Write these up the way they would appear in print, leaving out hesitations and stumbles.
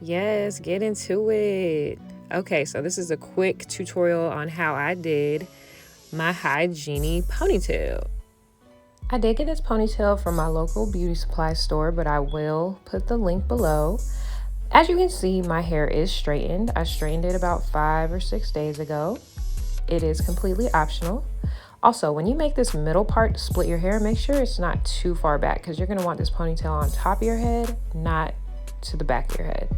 Yes, get into it. Okay, so this is a quick tutorial on how I did my high genie ponytail. I did get this ponytail from my local beauty supply store, but I will put the link below. As you can see, my hair is straightened. I straightened it about 5 or 6 days ago. It is completely optional. Also, when you make this middle part to split your hair, make sure it's not too far back because you're going to want this ponytail on top of your head, not to the back of your head.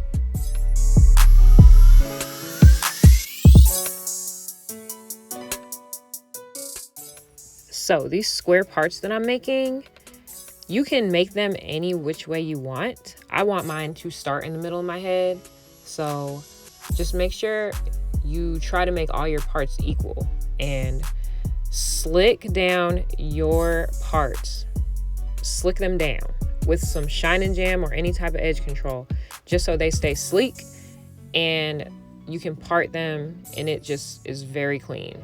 So these square parts that I'm making, you can make them any which way you want. I want mine to start in the middle of my head. So just make sure you try to make all your parts equal and slick down your parts. Slick them down with some shine and jam or any type of edge control, just so they stay sleek and you can part them and it just is very clean.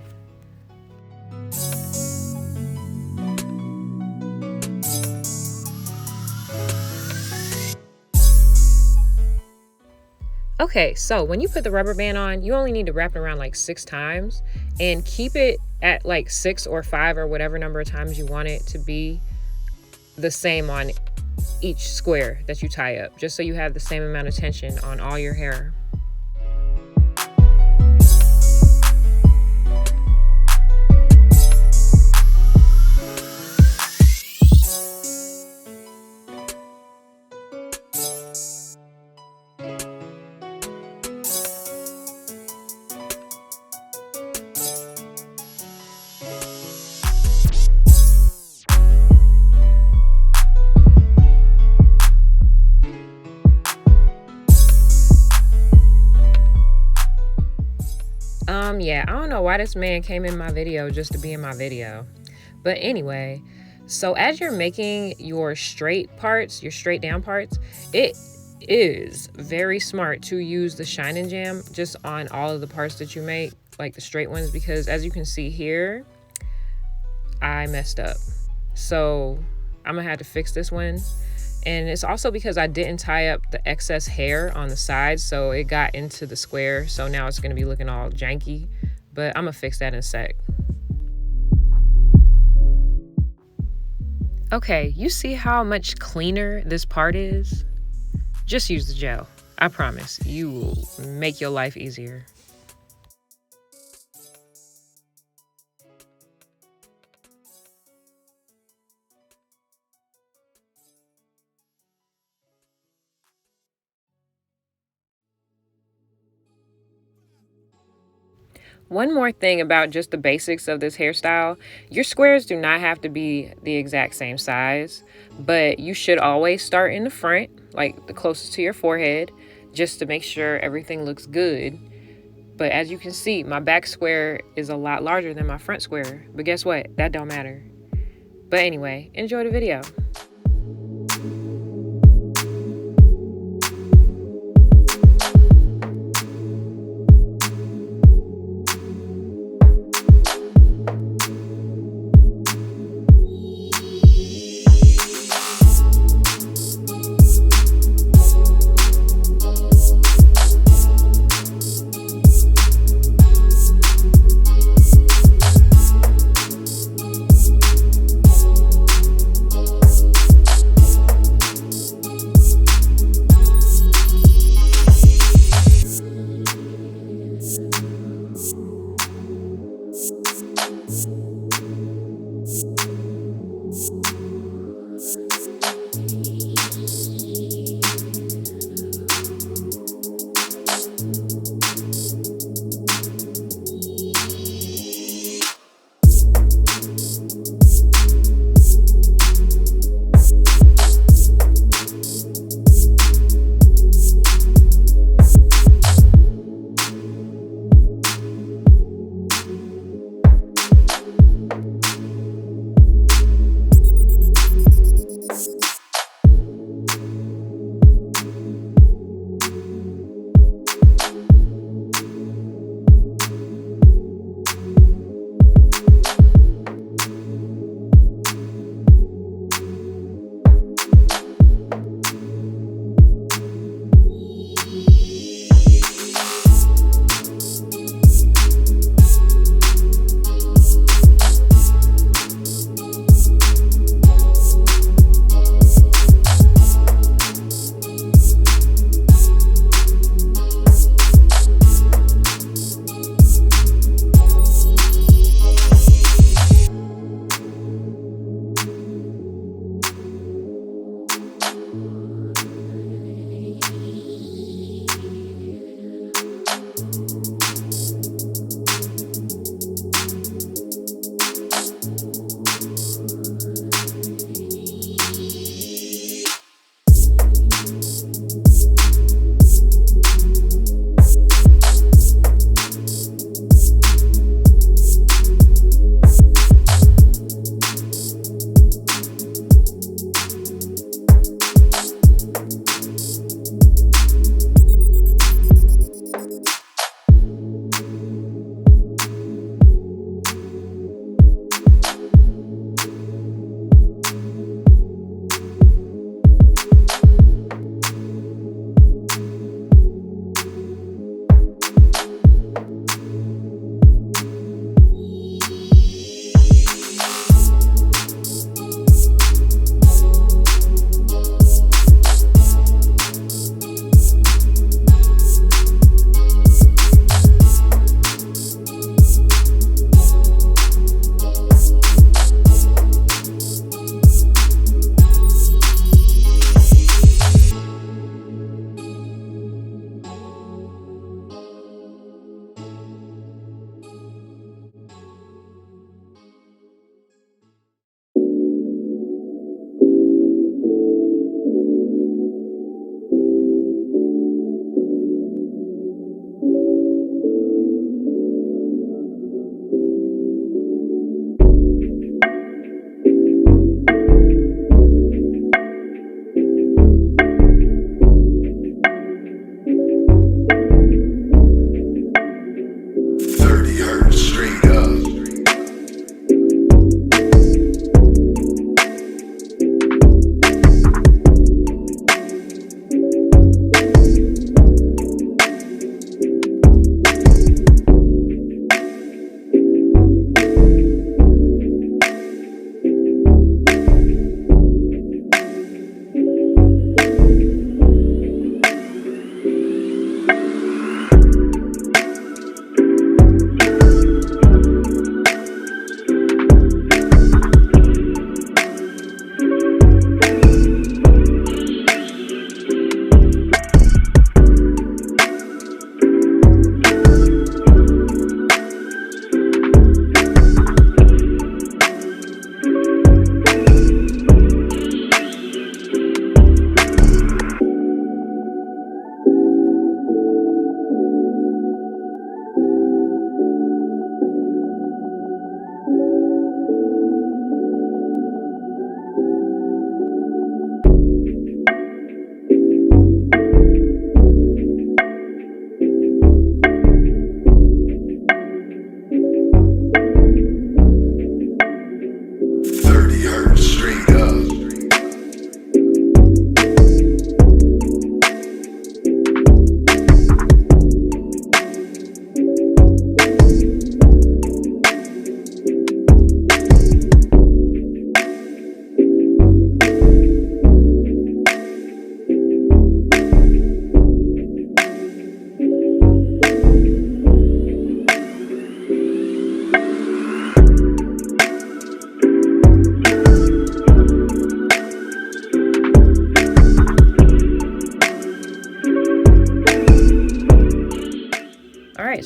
Okay, so when you put the rubber band on, you only need to wrap it around like 6 times and keep it at like 6 or 5 or whatever number of times you want it to be the same on each square that you tie up, just so you have the same amount of tension on all your hair. Yeah, I don't know why this man came in my video just to be in my video. But anyway, so as you're making your straight parts, your straight down parts, it is very smart to use the shine and jam just on all of the parts that you make, like the straight ones, because as you can see here, I messed up. So I'm gonna have to fix this one. And it's also because I didn't tie up the excess hair on the sides, so it got into the square. So now it's gonna be looking all janky, but I'm gonna fix that in a sec. Okay, you see how much cleaner this part is? Just use the gel. I promise, you will make your life easier. One more thing about just the basics of this hairstyle, your squares do not have to be the exact same size, but you should always start in the front, like the closest to your forehead, just to make sure everything looks good. But as you can see, my back square is a lot larger than my front square, but guess what? That don't matter. But anyway, enjoy the video.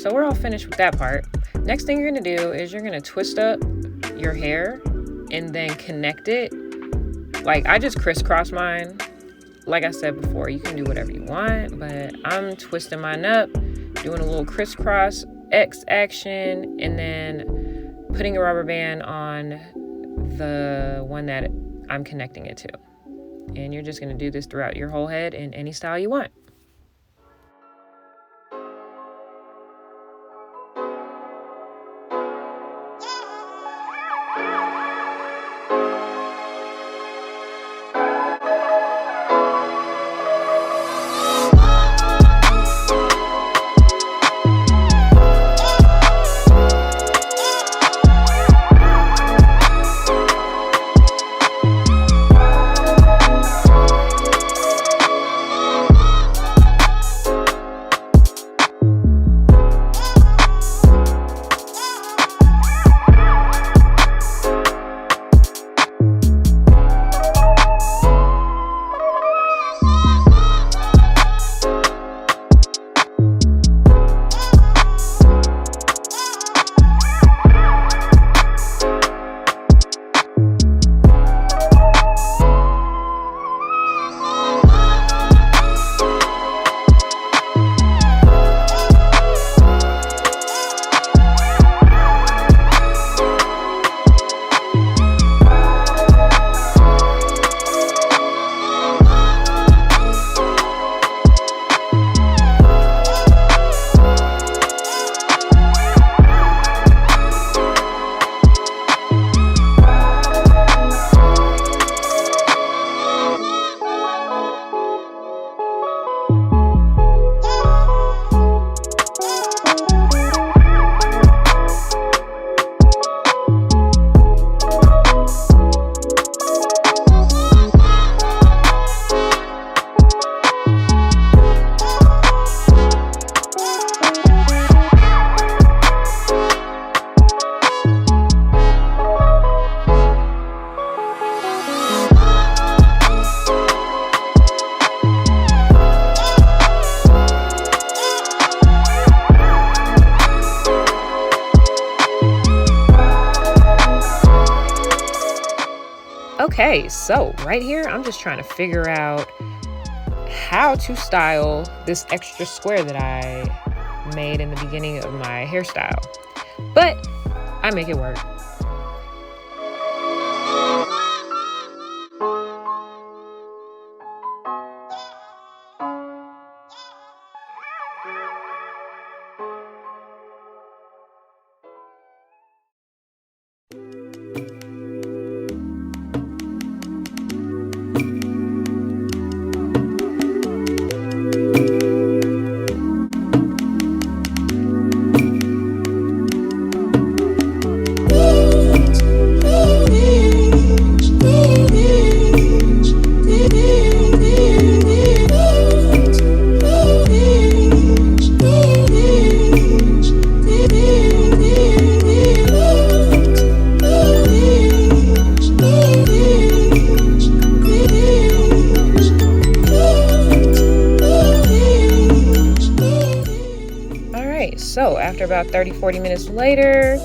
so we're all finished with that part. Next thing you're gonna do is you're gonna twist up your hair and then connect it. Like, I just crisscross mine. Like I said before, you can do whatever you want, but I'm twisting mine up, doing a little crisscross X action, and then putting a rubber band on the one that I'm connecting it to. And you're just gonna do this throughout your whole head in any style you want. Okay, so right here, I'm just trying to figure out how to style this extra square that I made in the beginning of my hairstyle. But I make it work. So after about 30-40 minutes later,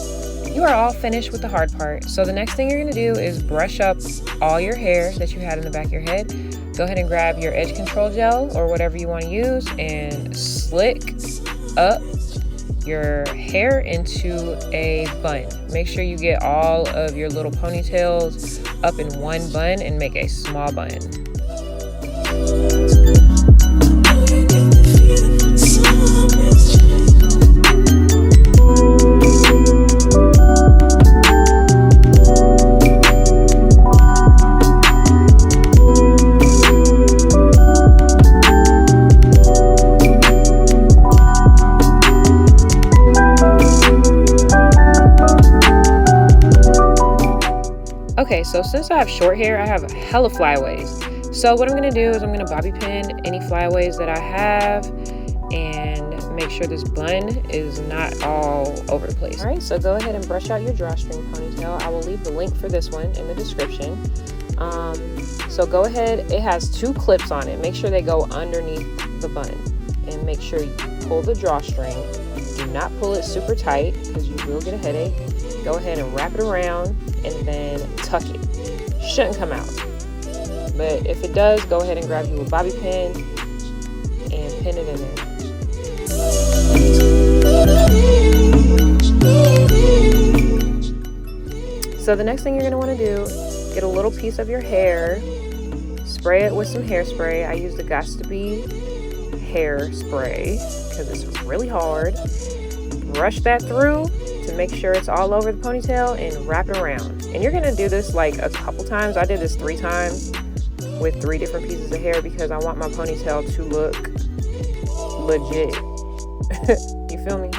you are all finished with the hard part. So the next thing you're going to do is brush up all your hair that you had in the back of your head. Go ahead and grab your edge control gel or whatever you want to use and slick up your hair into a bun. Make sure you get all of your little ponytails up in one bun and make a small bun. Okay, so since I have short hair, I have hella flyaways. So what I'm going to do is I'm going to bobby pin any flyaways that I have and make sure this bun is not all over the place. All right, so go ahead and brush out your drawstring ponytail. I will leave the link for this one in the description. So go ahead, it has 2 clips on it. Make sure they go underneath the bun and make sure you pull the drawstring Do not pull it super tight because you will get a headache. Go ahead and wrap it around and then tuck it. Shouldn't come out. But if it does, go ahead and grab you a bobby pin and pin it in there. So the next thing you're going to want to do, get a little piece of your hair, spray it with some hairspray. I use the Gots to Be hairspray because it's really hard. Brush that through to make sure it's all over the ponytail and wrap it around. And you're going to do this like a couple times. I did this 3 times with 3 different pieces of hair because I want my ponytail to look legit. You feel me?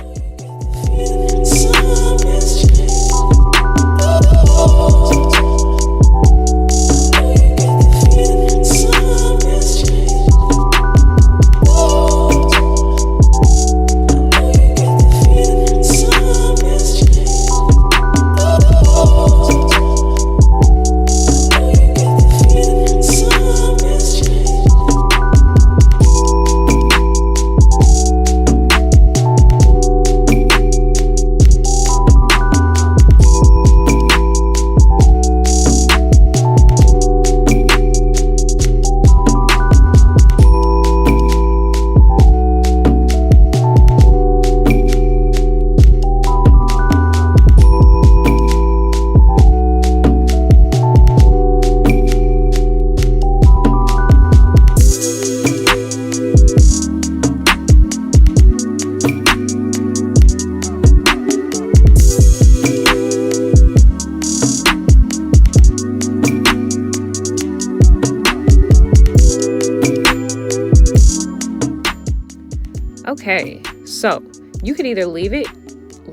Okay, so you could either leave it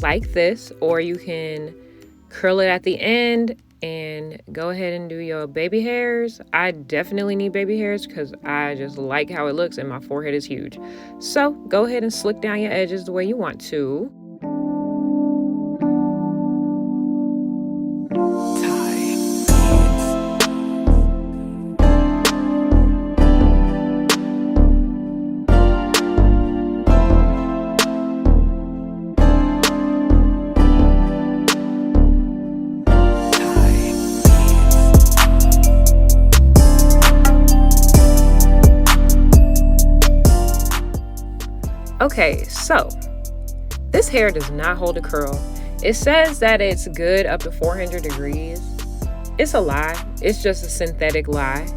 like this or you can curl it at the end and go ahead and do your baby hairs. I definitely need baby hairs because I just like how it looks and my forehead is huge. So go ahead and slick down your edges the way you want to. Okay, so this hair does not hold a curl. It says that it's good up to 400 degrees. It's a lie. It's just a synthetic lie.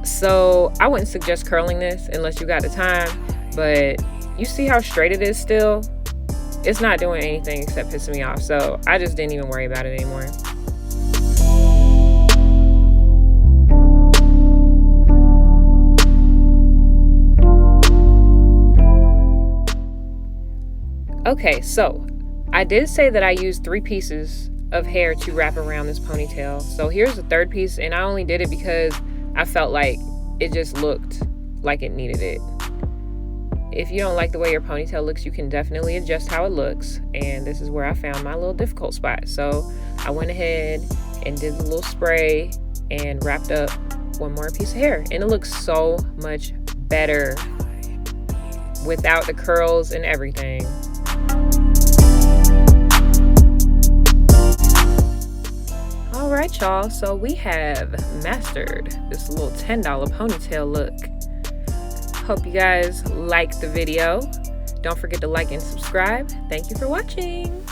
So I wouldn't suggest curling this unless you got the time. But you see how straight it is still? It's not doing anything except pissing me off. So I just didn't even worry about it anymore. Okay, so I did say that I used 3 pieces of hair to wrap around this ponytail. So here's the 3rd piece, and I only did it because I felt like it just looked like it needed it. If you don't like the way your ponytail looks, you can definitely adjust how it looks. And this is where I found my little difficult spot. So I went ahead and did the little spray and wrapped up one more piece of hair. And it looks so much better without the curls and everything. All right, y'all, so we have mastered this little $10 ponytail look. Hope you guys liked the video. Don't forget to like and subscribe. Thank you for watching.